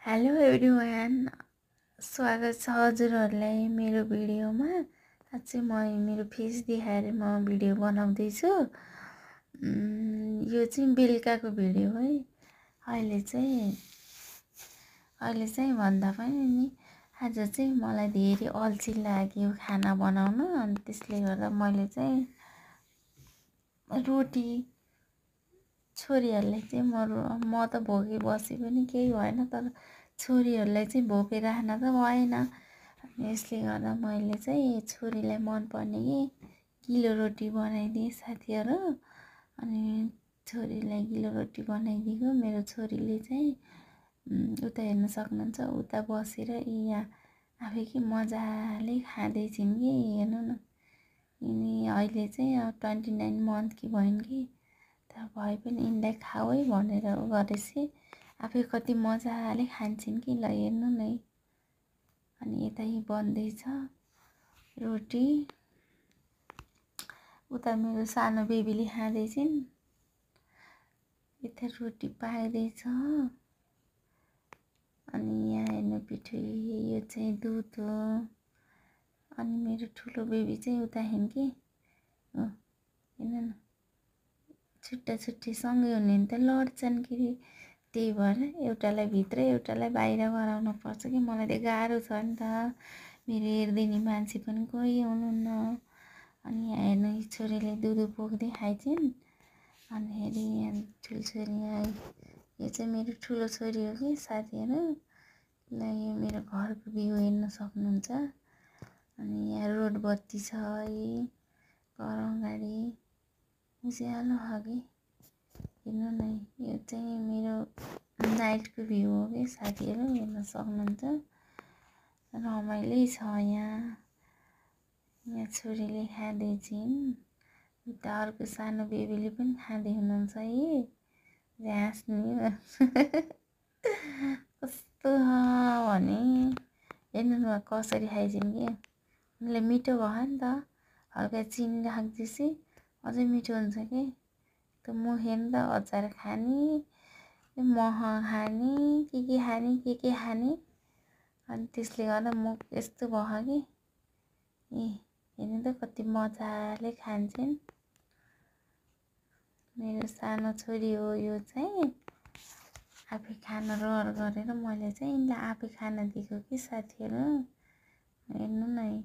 Hello everyone, स्वागत छ हजुरहरूलाई मेरो भिडियोमा। आज चाहिँ म मेरो फेस देखाएर म भिडियो बनाउँदैछु। यो चाहिँ बेलुकाको भिडियो है। अहिले चाहिँ भन्दा पनि नि आज चाहिँ मलाई धेरै अल्छी लाग्यो खाना बनाउन। अनि त्यसले गर्दा मैले चाहिँ रोटी छोरीहरूलाई चाहिँ म त भोकै बसे पनि केही भएन, तर छोरीहरूलाई चाहिँ भोकै राख्न त भएन। यसले गर्दा मैले चाहिँ छोरीलाई मनपर्ने गिलो रोटी बनाइदिएँ साथीहरू। अनि छोरीलाई गिलो रोटी बनाइदिएको। मेरो छोरीले चाहिँ उता हेर्न सक्नुहुन्छ, उता बसेर यहाँ आफै कि मजाले खाँदैछिन् कि हेर्नु न। यिनी अहिले चाहिँ 29 मन्थकी भइन् कि, तर भए पनि यिनलाई खाऊ है भनेर गरेपछि आफै कति मजाले खान्छन् कि। ल हेर्नु न है। अनि यतै बन्दैछ रोटी। उता मेरो सानो बेबीले खाँदैछिन्, यता रोटी पाक्दैछ। अनि यहाँ हेर्नु पिठो, यो चाहिँ दुध हो। अनि मेरो ठुलो बेबी चाहिँ उता हिँड कि हेर्नु न, छुट्टा छुट्टी सँगै हुने भने त लड्छन् कि। त्यही भएर एउटालाई भित्र एउटालाई बाहिर गराउनु पर्छ कि। मलाई त गाह्रो छ नि त, मेरो हेरिदिने मान्छे पनि कोही हुनुहुन्न। अनि यहाँ हेर्नु, छोरीले दुध पोख्दै खाइछन्। अनिखेरि यहाँ ठुलो छोरी, यो चाहिँ मेरो ठुलो छोरी हो कि साथीहरू। ल यो मेरो घरको भ्यू हेर्न सक्नुहुन्छ। अनि यहाँ रोड बत्ती छ है, घर अगाडि उज्यालो छ कि। हेर्नु न, यो चाहिँ मेरो नाइटको भ्यू हो कि साथीहरू, हेर्न सक्नुहुन्छ। रमाइलो छ यहाँ। यहाँ छोरीले खाँदैछिन्, उता अर्को सानो बेबीले पनि खाँदै हुनुहुन्छ है। हाँस्ने कस्तो भने हेर्नु न कसरी खाइछन् कि। उनलाई मिठो भयो नि त, हल्का चिनी राख्दैछु अझै मिठो हुन्छ कि। त म हेर्नु त अचार खाने, मह खाने, के खाने। अनि त्यसले गर्दा म यस्तो भयो कि। हेर्नु त कति मजाले खान्छन्। मेरो सानो छोरी हो यो चाहिँ। आफै खान रहर गरेर मैले चाहिँ यिनलाई आफै खान दिएको कि साथीहरू। हेर्नु न है।